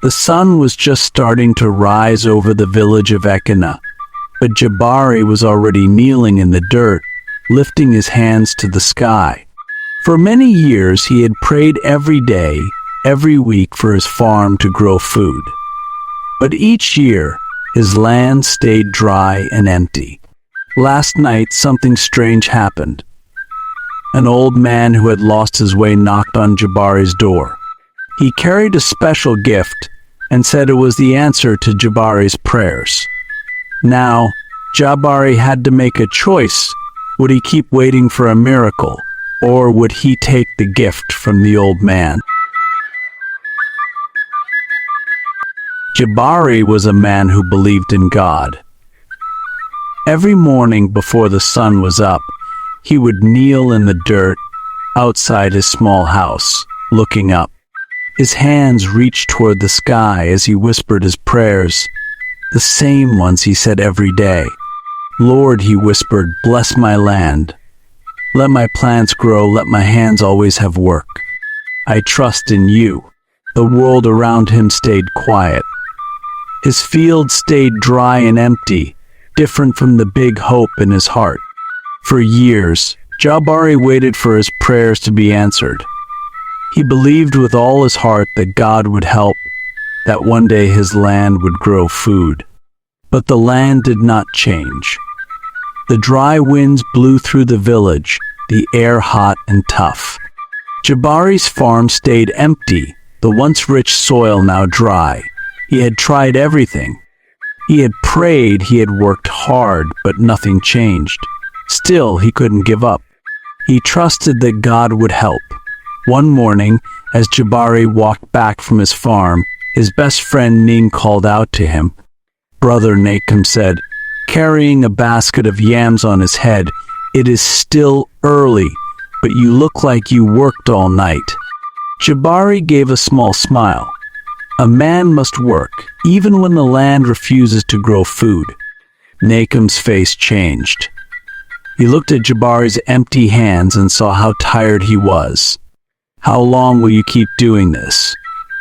The sun was just starting to rise over the village of Ekena, but Jabari was already kneeling in the dirt, lifting his hands to the sky. For many years he had prayed every day, every week for his farm to grow food. But each year, his land stayed dry and empty. Last night, something strange happened. An old man who had lost his way knocked on Jabari's door. He carried a special gift and said it was the answer to Jabari's prayers. Now, Jabari had to make a choice. Would he keep waiting for a miracle, or would he take the gift from the old man? Jabari was a man who believed in God. Every morning before the sun was up, he would kneel in the dirt outside his small house, looking up. His hands reached toward the sky as he whispered his prayers, the same ones he said every day. Lord, he whispered, bless my land. Let my plants grow, let my hands always have work. I trust in you. The world around him stayed quiet. His field stayed dry and empty, different from the big hope in his heart. For years, Jabari waited for his prayers to be answered. He believed with all his heart that God would help, that one day his land would grow food. But the land did not change. The dry winds blew through the village, the air hot and tough. Jabari's farm stayed empty, the once rich soil now dry. He had tried everything. He had prayed, he had worked hard, but nothing changed. Still, he couldn't give up. He trusted that God would help. One morning, as Jabari walked back from his farm, his best friend Ning called out to him. Brother Nakum said, carrying a basket of yams on his head, it is still early, but you look like you worked all night. Jabari gave a small smile. A man must work, even when the land refuses to grow food. Nakum's face changed. He looked at Jabari's empty hands and saw how tired he was. How long will you keep doing this?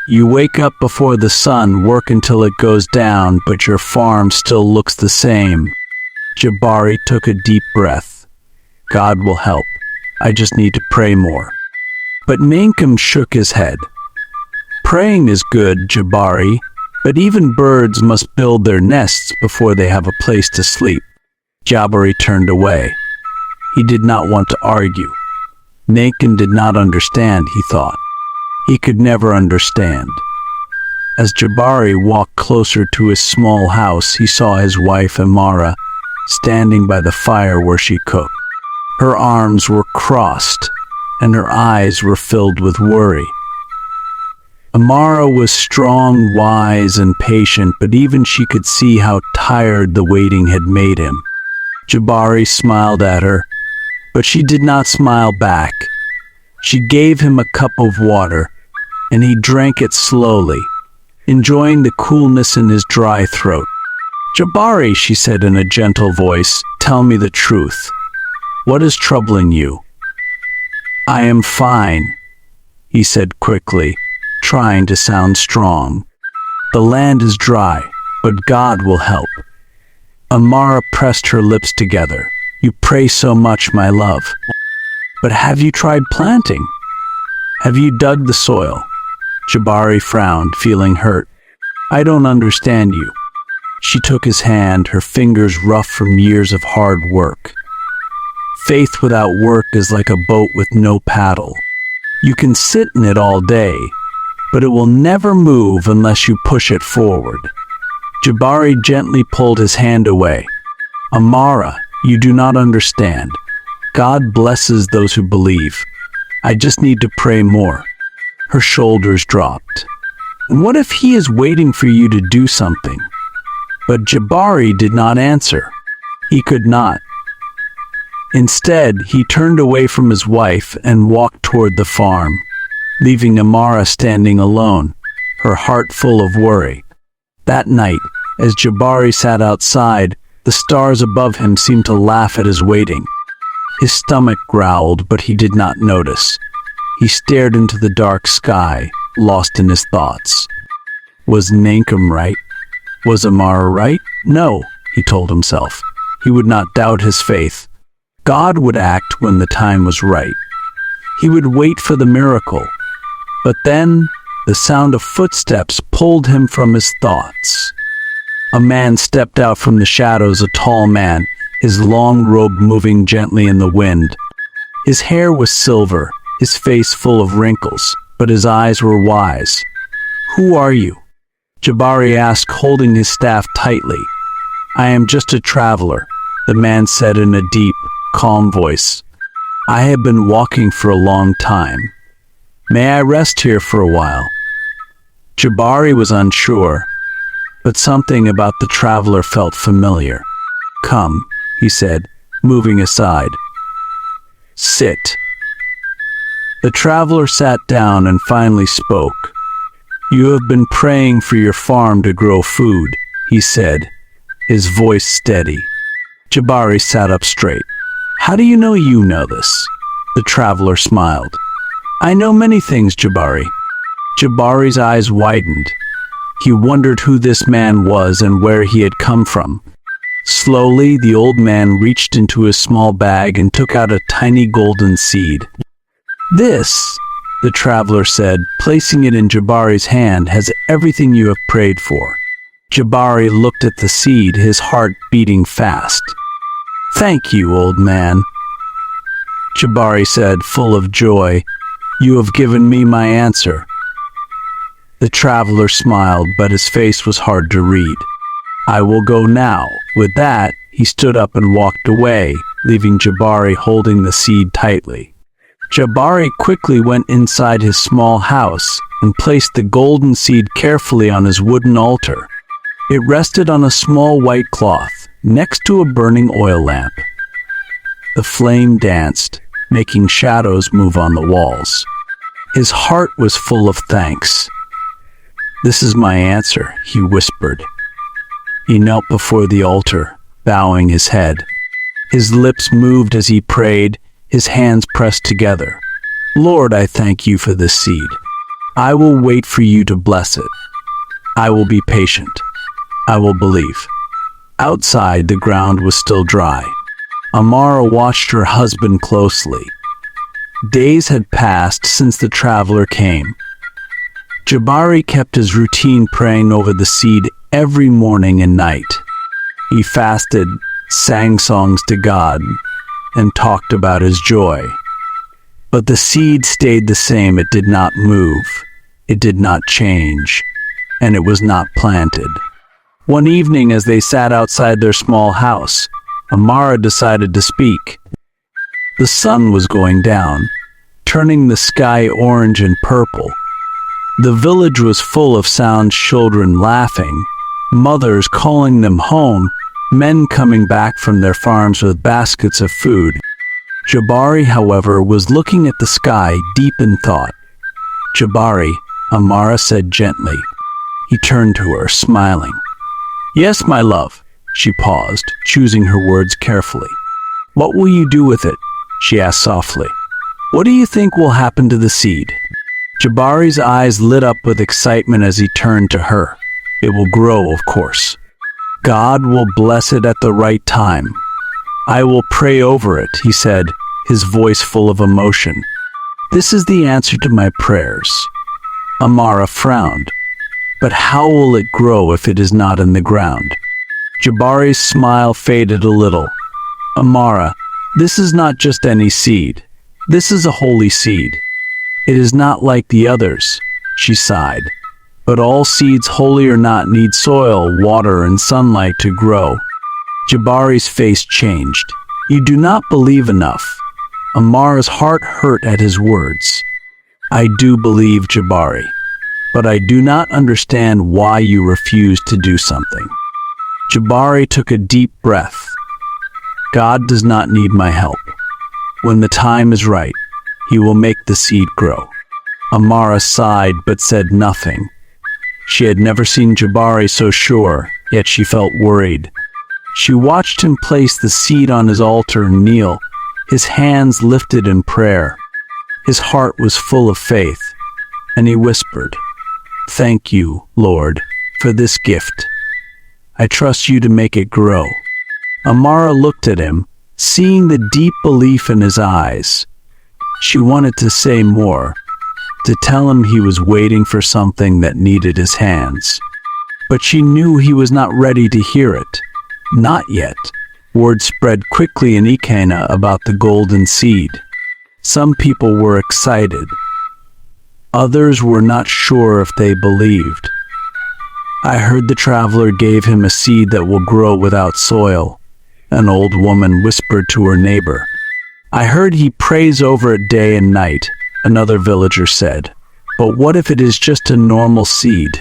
You wake up before the sun, work until it goes down, but your farm still looks the same. Jabari took a deep breath. God will help. I just need to pray more. But Nakum shook his head. Praying is good, Jabari, but even birds must build their nests before they have a place to sleep. Jabari turned away. He did not want to argue. Nakum did not understand, he thought. He could never understand. As Jabari walked closer to his small house, he saw his wife Amara standing by the fire where she cooked. Her arms were crossed, and her eyes were filled with worry. Amara was strong, wise, and patient, but even she could see how tired the waiting had made him. Jabari smiled at her, but she did not smile back. She gave him a cup of water, and he drank it slowly, enjoying the coolness in his dry throat. Jabari, she said in a gentle voice, tell me the truth. What is troubling you? I am fine, he said quickly, trying to sound strong. The land is dry, but God will help. Amara pressed her lips together. You pray so much, my love. But have you tried planting? Have you dug the soil? Jabari frowned, feeling hurt. I don't understand you. She took his hand, her fingers rough from years of hard work. Faith without work is like a boat with no paddle. You can sit in it all day, but it will never move unless you push it forward. Jabari gently pulled his hand away. Amara, you do not understand. God blesses those who believe. I just need to pray more. Her shoulders dropped. And what if he is waiting for you to do something? But Jabari did not answer. He could not. Instead, he turned away from his wife and walked toward the farm, leaving Amara standing alone, her heart full of worry. That night, as Jabari sat outside, the stars above him seemed to laugh at his waiting. His stomach growled, but he did not notice. He stared into the dark sky, lost in his thoughts. Was Nankum right? Was Amara right? No, he told himself. He would not doubt his faith. God would act when the time was right. He would wait for the miracle. But then, the sound of footsteps pulled him from his thoughts. A man stepped out from the shadows, a tall man, his long robe moving gently in the wind. His hair was silver, his face full of wrinkles, but his eyes were wise. "Who are you?" Jabari asked, holding his staff tightly. "I am just a traveler," the man said in a deep, calm voice. "I have been walking for a long time. May I rest here for a while?" Jabari was unsure, but something about the traveler felt familiar. "Come," he said, moving aside. "Sit." The traveler sat down and finally spoke. "You have been praying for your farm to grow food," he said, his voice steady. Jabari sat up straight. "How do you know this?" The traveler smiled. "I know many things, Jabari." Jabari's eyes widened. He wondered who this man was and where he had come from. Slowly, the old man reached into his small bag and took out a tiny golden seed. "This," the traveler said, placing it in Jabari's hand, "has everything you have prayed for." Jabari looked at the seed, his heart beating fast. "Thank you, old man," Jabari said, full of joy. "You have given me my answer." The traveler smiled, but his face was hard to read. "I will go now." With that, he stood up and walked away, leaving Jabari holding the seed tightly. Jabari quickly went inside his small house and placed the golden seed carefully on his wooden altar. It rested on a small white cloth, next to a burning oil lamp. The flame danced, making shadows move on the walls. His heart was full of thanks. "This is my answer," he whispered. He knelt before the altar, bowing his head. His lips moved as he prayed, his hands pressed together. "Lord, I thank you for this seed. I will wait for you to bless it. I will be patient. I will believe." Outside, the ground was still dry. Amara watched her husband closely. Days had passed since the traveler came. Jabari kept his routine, praying over the seed every morning and night. He fasted, sang songs to God, and talked about his joy. But the seed stayed the same. It did not move. It did not change. And it was not planted. One evening, as they sat outside their small house, Amara decided to speak. The sun was going down, turning the sky orange and purple. The village was full of sounds, children laughing, mothers calling them home, men coming back from their farms with baskets of food. Jabari, however, was looking at the sky, deep in thought. "Jabari," Amara said gently. He turned to her, smiling. "Yes, my love." She paused, choosing her words carefully. "What will you do with it?" she asked softly. "What do you think will happen to the seed?" Jabari's eyes lit up with excitement as he turned to her. "It will grow, of course. God will bless it at the right time. I will pray over it," he said, his voice full of emotion. "This is the answer to my prayers." Amara frowned. "But how will it grow if it is not in the ground?" Jabari's smile faded a little. "Amara, this is not just any seed. This is a holy seed. It is not like the others," she sighed. "But all seeds, holy or not, need soil, water, and sunlight to grow." Jabari's face changed. "You do not believe enough." Amara's heart hurt at his words. "I do believe, Jabari, but I do not understand why you refuse to do something." Jabari took a deep breath. "God does not need my help. When the time is right, He will make the seed grow." Amara sighed but said nothing. She had never seen Jabari so sure, yet she felt worried. She watched him place the seed on his altar and kneel, his hands lifted in prayer. His heart was full of faith, and he whispered, Thank you, Lord, for this gift. I trust you to make it grow." Amara looked at him, seeing the deep belief in his eyes. She wanted to say more, to tell him he was waiting for something that needed his hands. But she knew he was not ready to hear it. Not yet. Word spread quickly in Ekena about the golden seed. Some people were excited. Others were not sure if they believed. "I heard the traveler gave him a seed that will grow without soil," an old woman whispered to her neighbor. "I heard he prays over it day and night," another villager said. "But what if it is just a normal seed?"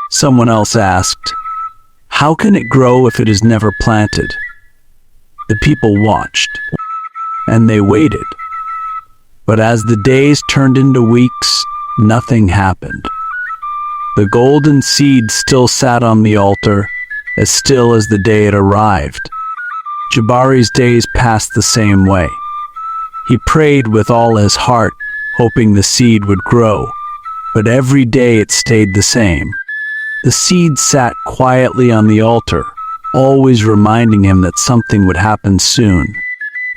Someone else asked, "How can it grow if it is never planted?" The people watched, and they waited. But as the days turned into weeks, nothing happened. The golden seed still sat on the altar, as still as the day it arrived. Jabari's days passed the same way. He prayed with all his heart, hoping the seed would grow, but every day it stayed the same. The seed sat quietly on the altar, always reminding him that something would happen soon.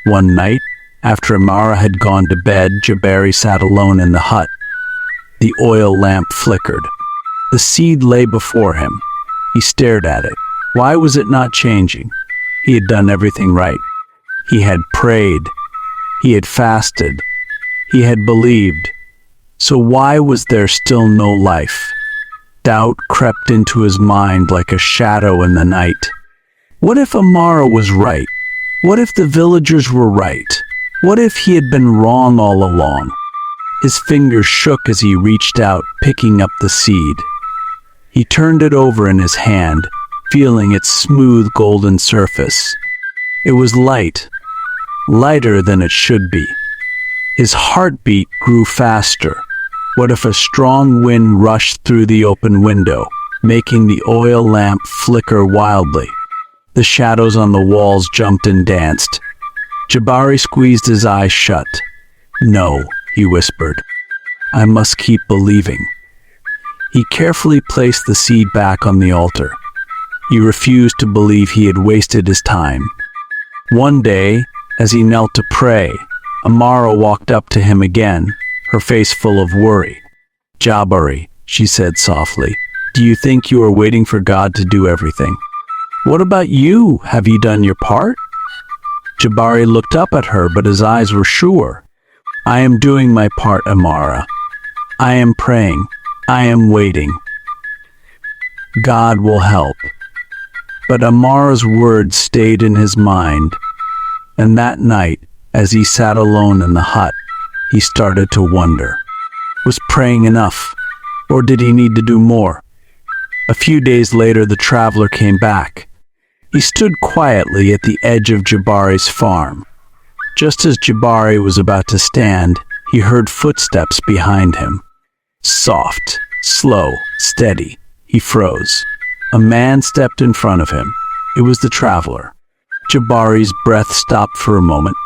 One night, after Amara had gone to bed, Jabari sat alone in the hut. The oil lamp flickered. The seed lay before him. He stared at it. Why was it not changing? He had done everything right. He had prayed. He had fasted. He had believed. So why was there still no life? Doubt crept into his mind like a shadow in the night. What if Amara was right? What if the villagers were right? What if he had been wrong all along? His fingers shook as he reached out, picking up the seed. He turned it over in his hand, feeling its smooth golden surface. It was light, lighter than it should be. His heartbeat grew faster. What if a strong wind rushed through the open window, making the oil lamp flicker wildly? The shadows on the walls jumped and danced. Jabari squeezed his eyes shut. "No," he whispered. "I must keep believing." He carefully placed the seed back on the altar. He refused to believe he had wasted his time. One day, as he knelt to pray, Amara walked up to him again, her face full of worry. "Jabari," she said softly, "do you think you are waiting for God to do everything? What about you? Have you done your part?" Jabari looked up at her, but his eyes were sure. "I am doing my part, Amara. I am praying. I am waiting. God will help." But Amara's words stayed in his mind, and that night, as he sat alone in the hut, he started to wonder. Was praying enough, or did he need to do more? A few days later, the traveler came back. He stood quietly at the edge of Jabari's farm. Just as Jabari was about to stand, he heard footsteps behind him. Soft, slow, steady. He froze. A man stepped in front of him. It was the traveler. Jabari's breath stopped for a moment.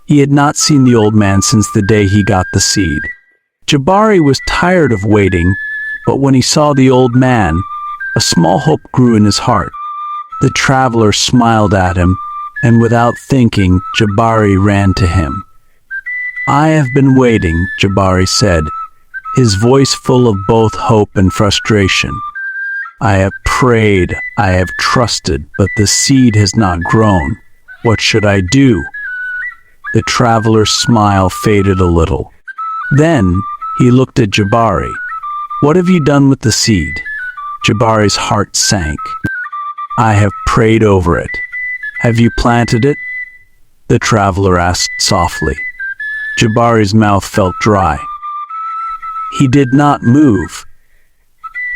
He had not seen the old man since the day he got the seed. Jabari was tired of waiting, but when he saw the old man, a small hope grew in his heart. The traveler smiled at him, and without thinking, Jabari ran to him. "I have been waiting," Jabari said, his voice full of both hope and frustration. "I have prayed, I have trusted, but the seed has not grown. What should I do?" The traveler's smile faded a little. Then he looked at Jabari. "What have you done with the seed?" Jabari's heart sank. "I have prayed over it. Have you planted it?" The traveler asked softly. Jabari's mouth felt dry. He did not move.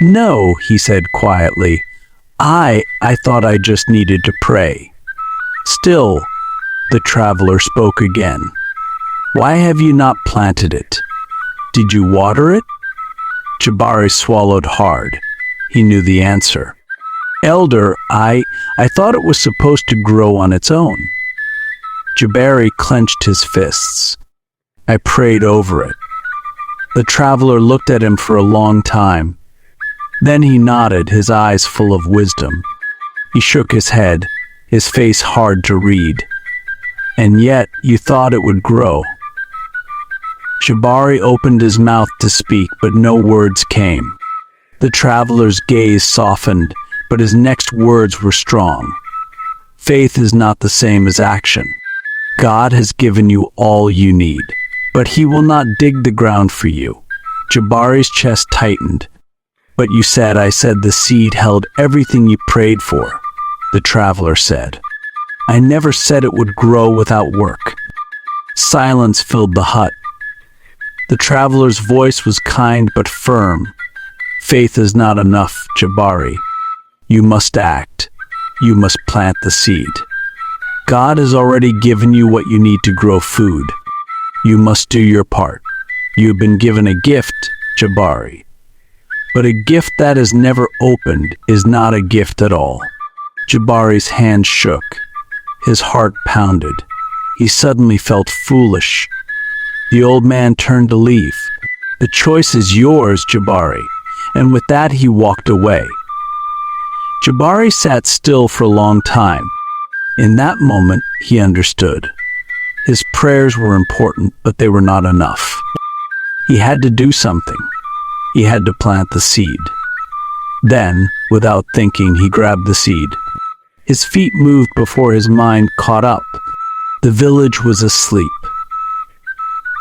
"No," he said quietly. I thought I just needed to pray." Still, the traveler spoke again. "Why have you not planted it? Did you water it?" Jabari swallowed hard. He knew the answer. "Elder, I thought it was supposed to grow on its own." Jabari clenched his fists. "I prayed over it." The traveler looked at him for a long time. Then he nodded, his eyes full of wisdom. He shook his head, his face hard to read. And yet you thought it would grow. Jabari opened his mouth to speak, but no words came. The traveler's gaze softened, but his next words were strong. Faith is not the same as action. God has given you all you need, but he will not dig the ground for you. Jabari's chest tightened. But you said, I said the seed held everything you prayed for, the traveler said. I never said it would grow without work. Silence filled the hut. The traveler's voice was kind but firm. Faith is not enough, Jabari. You must act. You must plant the seed. God has already given you what you need to grow food. You must do your part. You have been given a gift, Jabari. But a gift that is never opened is not a gift at all. Jabari's hand shook. His heart pounded. He suddenly felt foolish. The old man turned to leave. The choice is yours, Jabari. And with that he walked away. Jabari sat still for a long time. In that moment, he understood. His prayers were important, but they were not enough. He had to do something. He had to plant the seed. Then, without thinking, he grabbed the seed. His feet moved before his mind caught up. The village was asleep.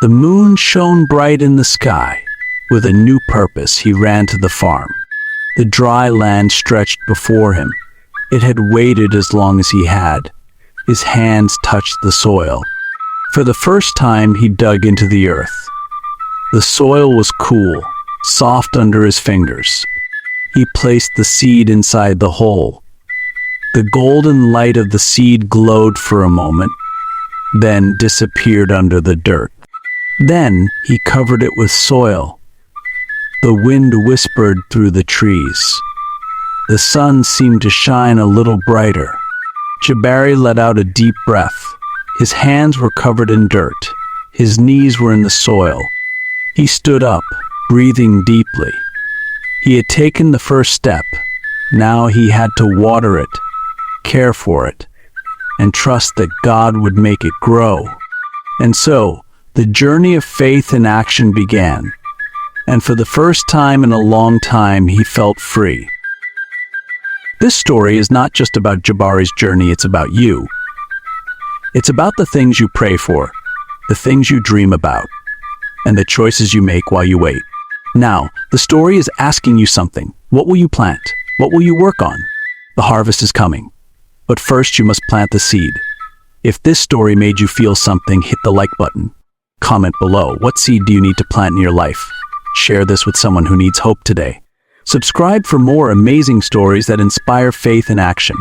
The moon shone bright in the sky. With a new purpose, he ran to the farm. The dry land stretched before him. It had waited as long as he had. His hands touched the soil. For the first time, he dug into the earth. The soil was cool, soft under his fingers. He placed the seed inside the hole. The golden light of the seed glowed for a moment, then disappeared under the dirt. Then he covered it with soil. The wind whispered through the trees. The sun seemed to shine a little brighter. Jabari let out a deep breath. His hands were covered in dirt. His knees were in the soil. He stood up, breathing deeply. He had taken the first step. Now he had to water it, care for it, and trust that God would make it grow. And so, the journey of faith and action began. And for the first time in a long time, he felt free. This story is not just about Jabari's journey, it's about you. It's about the things you pray for, the things you dream about, and the choices you make while you wait. Now, the story is asking you something. What will you plant? What will you work on? The harvest is coming. But first, you must plant the seed. If this story made you feel something, hit the like button. Comment below. What seed do you need to plant in your life? Share this with someone who needs hope today. Subscribe for more amazing stories that inspire faith and action.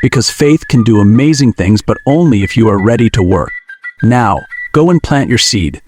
Because faith can do amazing things, but only if you are ready to work. Now, go and plant your seed.